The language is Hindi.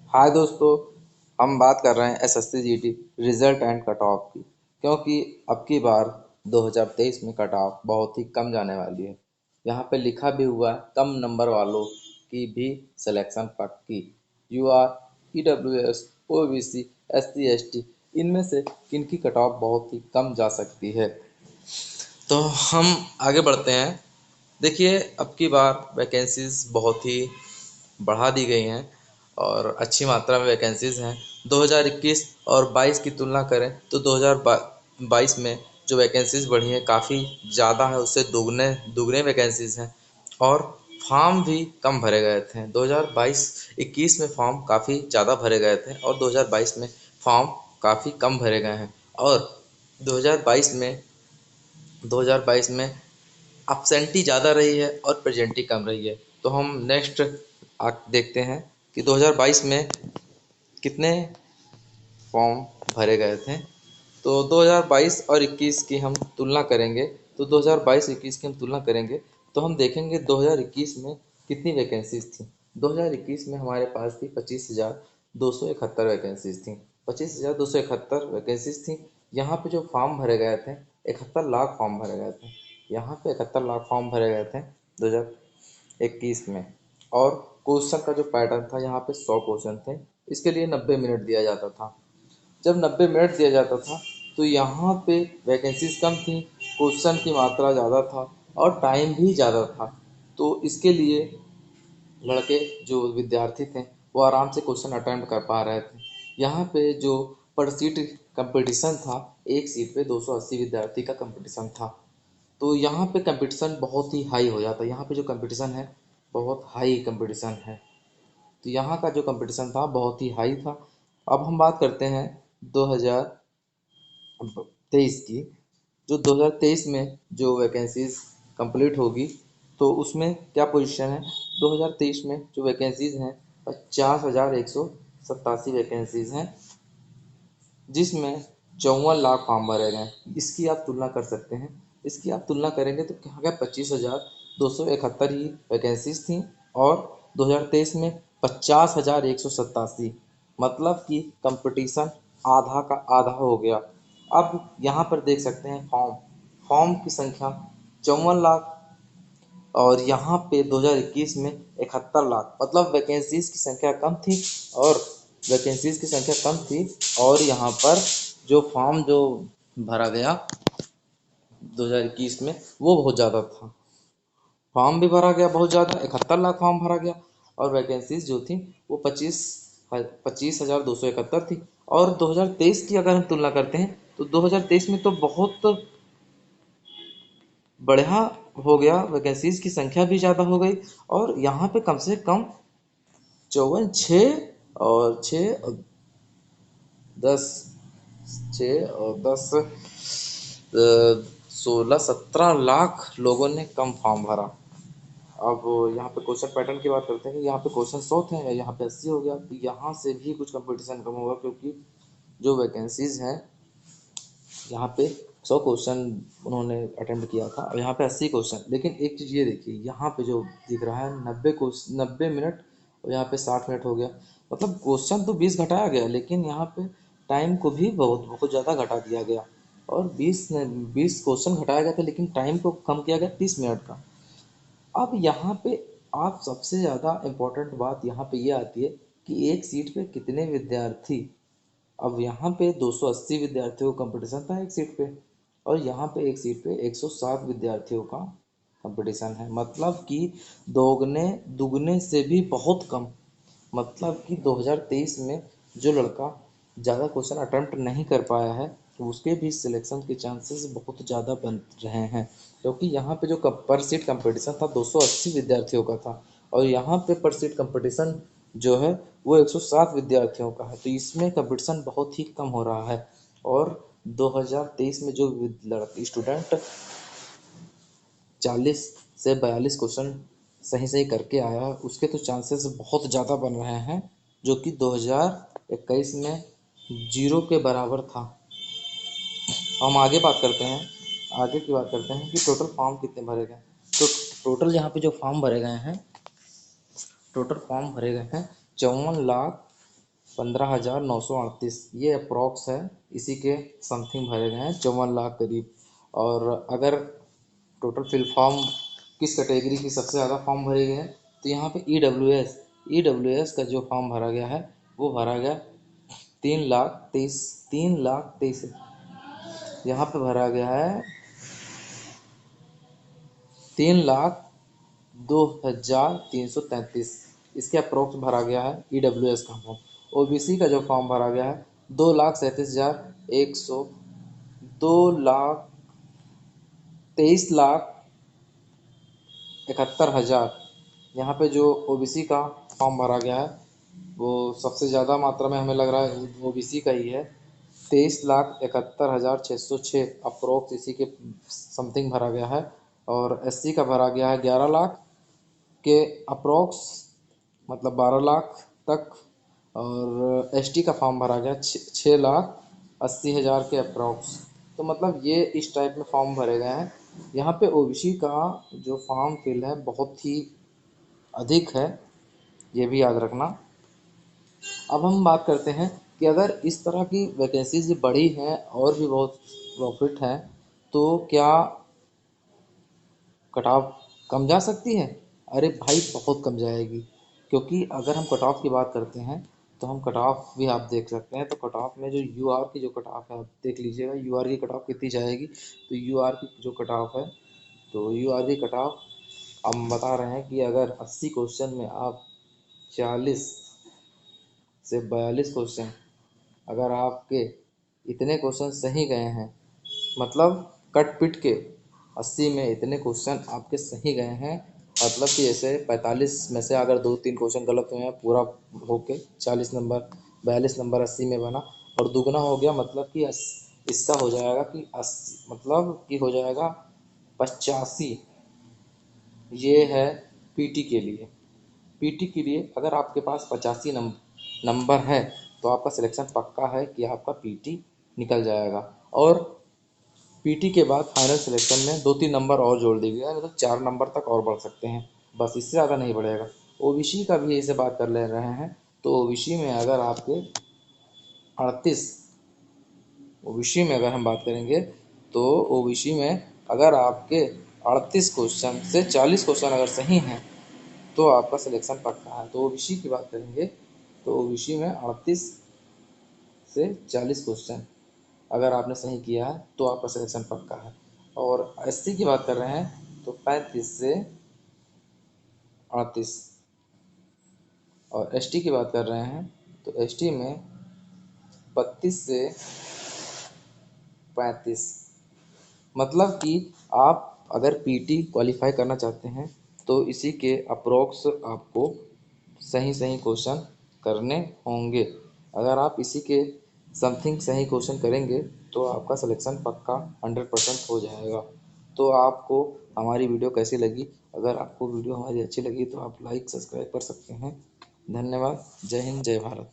हाय दोस्तों। हम बात कर रहे हैं SSC GT result and cut off की, क्योंकि अब की बार 2023 में कट ऑफ बहुत ही कम जाने वाली है। यहाँ पे लिखा भी हुआ है कम नंबर वालों की भी सिलेक्शन पक्की। UR, EWS, OBC, SC, ST, इनमें से किनकी कट ऑफ बहुत ही कम जा सकती है। तो हम आगे बढ़ते हैं। देखिए, अब की बार वैकेंसीज बहुत ही बढ़ा दी गई हैं और अच्छी मात्रा में वैकेंसीज हैं। 2021 और 22 की तुलना करें तो 2022 में जो वैकेंसीज बढ़ी हैं काफ़ी ज़्यादा है, उससे दुगने दुगने वैकेंसीज हैं। और फॉर्म भी कम भरे गए थे। 2022-21 में फॉर्म काफ़ी ज़्यादा भरे गए थे और 2022 में फॉर्म काफ़ी कम भरे गए हैं। और 2022 में 2022 में अपसेंटी ज़्यादा रही है और प्रेजेंटी कम रही है। तो हम नेक्स्ट देखते हैं कि 2022 में कितने फॉर्म भरे गए थे। तो 2022 और 21 की हम तुलना करेंगे। तो 2022-21 की हम तुलना करेंगे तो हम देखेंगे 2021 में कितनी वैकेंसीज थी। 2021 में हमारे पास थी 25,271 वैकेंसीज थी। 25,271 वैकेंसीज थी। यहाँ पे जो फॉर्म भरे गए थे 71 लाख फॉर्म भरे गए थे। यहाँ पे 71 लाख फॉर्म भरे गए थे 2021 में। और क्वेश्चन का जो पैटर्न था, यहाँ पे 100 क्वेश्चन थे। इसके लिए 90 मिनट दिया जाता था। जब 90 मिनट दिया जाता था तो यहाँ पे वैकेंसीज कम थी, क्वेश्चन की मात्रा ज़्यादा था और टाइम भी ज़्यादा था। तो इसके लिए लड़के जो विद्यार्थी थे वो आराम से क्वेश्चन अटेम्प्ट कर पा रहे थे। यहाँ पे जो पर सीट कंपटीशन था, एक सीट पे 280 विद्यार्थी का कंपटीशन था। तो यहाँ पे कंपटीशन बहुत ही हाई हो जाता है। यहाँ पे जो कंपटीशन है बहुत हाई कंपटीशन है। तो यहाँ का जो कंपटीशन था बहुत ही हाई था। अब हम बात करते हैं 2023 की। जो 2023 में जो वैकेंसीज कंप्लीट होगी तो उसमें क्या पोजीशन है। 2023 में जो वैकेंसीज हैं 50,187 वैकेंसीज हैं, जिसमें 54 लाख फॉर्म भरे गए। इसकी आप तुलना कर सकते हैं। इसकी आप तुलना करेंगे तो क्या क्या 25,271 ही वैकेंसीज थी और 2023 में 50,187। मतलब कि कंपटीशन आधा का आधा हो गया। अब यहाँ पर देख सकते हैं फॉर्म फॉर्म की संख्या 54 लाख और यहाँ पे 2021 में 71 लाख। मतलब वैकेंसीज की संख्या कम थी और वैकेंसीज की संख्या कम थी और यहाँ पर जो फॉर्म जो भरा गया 2021 में वो बहुत ज़्यादा था। फॉर्म भी भरा गया बहुत ज़्यादा, 71 लाख फॉर्म भरा गया और वैकेंसीज जो थी वो 25,271 थी। और 2023 की अगर हम तुलना करते हैं तो 2023 में तो बहुत बढ़िया हो गया, वैकेंसीज की संख्या भी ज़्यादा हो गई और यहाँ पे कम से कम 54, 6 और 10 16-17 लाख लोगों ने कम फॉर्म भरा। अब यहाँ पे क्वेश्चन पैटर्न की बात करते हैं कि यहाँ पे क्वेश्चन 100 थे या यहाँ पे 80 हो गया। तो यहाँ से भी कुछ कंपटीशन कम होगा, क्योंकि जो वैकेंसीज हैं यहाँ पे 100 क्वेश्चन उन्होंने अटेम्प्ट किया था और यहाँ पे 80 क्वेश्चन। लेकिन एक चीज़ ये देखिए, यहाँ पे जो दिख रहा है 90 मिनट और यहाँ पे 60 मिनट हो गया। मतलब क्वेश्चन तो 20 घटाया गया, लेकिन यहाँ पे टाइम को भी बहुत बहुत ज़्यादा घटा दिया गया। और 20 क्वेश्चन घटाया गया था लेकिन टाइम को कम किया गया 30 मिनट का। अब यहाँ पे आप सबसे ज़्यादा इम्पोर्टेंट बात यहाँ पे ये आती है कि एक सीट पे कितने विद्यार्थी। अब यहाँ पे 280 विद्यार्थियों का कंपटीशन था एक सीट पे और यहाँ पे एक सीट पे 107 विद्यार्थियों का कंपटीशन है। मतलब कि दोगुने दुगने से भी बहुत कम। मतलब कि 2023 में जो लड़का ज़्यादा क्वेश्चन अटेम्प्ट नहीं कर पाया है उसके भी सिलेक्शन के चांसेस बहुत ज़्यादा बन रहे हैं, क्योंकि यहाँ पे जो पर सीट कंपटीशन था 280 विद्यार्थियों का था और यहाँ पे पर सीट कंपटीशन जो है वो 107 विद्यार्थियों का है। तो इसमें कंपटीशन बहुत ही कम हो रहा है। और 2023 में जो लड़के स्टूडेंट 40 से 42 क्वेश्चन सही सही करके आया है उसके तो चांसेस बहुत ज़्यादा बन रहे हैं, जो कि 2021 में जीरो के बराबर था। हम आगे बात करते हैं। आगे की बात करते हैं कि टोटल फॉर्म कितने भरे गए। तो टोटल यहाँ पे जो फॉर्म भरे गए हैं 54,00,000 15,938 ये अप्रॉक्स है। इसी के समथिंग भरे गए हैं 54 लाख करीब। और अगर टोटल फिल फॉर्म किस कैटेगरी की सबसे ज़्यादा फॉर्म भरे गए हैं, तो यहाँ पे ई डब्ल्यू एस का जो फॉर्म भरा गया है वो भरा गया 3,23,3,23,। यहाँ पे भरा गया है 3,02,333। इसके अप्रोक्स भरा गया है ईडब्ल्यूएस का फॉर्म। ओबीसी का जो फॉर्म भरा गया है 2,37,100, 2,23,71,000। यहाँ पे जो ओबीसी का फॉर्म भरा गया है वो सबसे ज़्यादा मात्रा में हमें लग रहा है ओबीसी का ही है। 23,71,606 अप्रोक्स इसी के समथिंग भरा गया है। और एससी का भरा गया है 11 लाख के अप्रोक्स, मतलब 12 लाख तक। और एसटी का फॉर्म भरा गया 6,80,000 के अप्रोक्स। तो मतलब ये इस टाइप में फॉर्म भरे गए हैं। यहाँ पे ओबीसी का जो फॉर्म फिल है बहुत ही अधिक है, ये भी याद रखना। अब हम बात करते हैं कि अगर इस तरह की वैकेंसीज बढ़ी हैं और भी बहुत प्रॉफिट है, तो क्या कट ऑफ कम जा सकती है? अरे भाई बहुत कम जाएगी। क्योंकि अगर हम कट ऑफ की बात करते हैं तो हम कट ऑफ भी आप देख सकते हैं। तो कट ऑफ में जो यू आर की जो कट ऑफ है आप देख लीजिएगा, यू आर की कट ऑफ कितनी जाएगी। तो यू आर की जो कट ऑफ है, तो यू आर की कट ऑफ हम बता रहे हैं कि अगर 80 क्वेश्चन में आप 40 से 42 क्वेश्चन, अगर आपके इतने क्वेश्चन सही गए हैं, मतलब कट पिट के 80 में इतने क्वेश्चन आपके सही गए हैं, मतलब कि जैसे 45 में से अगर 2-3 क्वेश्चन गलत हुए हैं, पूरा होके 40 नंबर 42 नंबर 80 में बना और दुगना हो गया, मतलब कि इसका हो जाएगा कि 80, मतलब कि हो जाएगा 85। ये है पीटी के लिए। पीटी के लिए अगर आपके पास 85 नंबर है तो आपका सिलेक्शन पक्का है कि आपका पीटी निकल जाएगा। और पीटी के बाद फाइनल सिलेक्शन में 2-3 नंबर और जोड़ दीजिएगा, मतलब 4 नंबर तक और बढ़ सकते हैं, बस इससे ज़्यादा नहीं बढ़ेगा। ओबीसी का भी ऐसे बात कर ले रहे हैं, तो ओबीसी में अगर आपके 38, ओबीसी में अगर हम बात करेंगे तो ओबीसी में अगर आपके 38 क्वेश्चन से 40 क्वेश्चन अगर सही हैं तो आपका सिलेक्शन पक्का है। तो ओबीसी की बात करेंगे तो ओबीसी में 38 से 40 क्वेश्चन अगर आपने सही किया है तो आपका सिलेक्शन पक्का है। और एससी की बात कर रहे हैं तो 35 से 38। और एसटी की बात कर रहे हैं तो एसटी में 32 से 35। मतलब कि आप अगर पीटी क्वालिफाई करना चाहते हैं तो इसी के अप्रोक्स आपको सही सही क्वेश्चन करने होंगे। अगर आप इसी के समथिंग सही क्वेश्चन करेंगे तो आपका सिलेक्शन पक्का 100% हो जाएगा। तो आपको हमारी वीडियो कैसी लगी? अगर आपको वीडियो हमारी अच्छी लगी तो आप लाइक सब्सक्राइब कर सकते हैं। धन्यवाद। जय हिंद, जय भारत।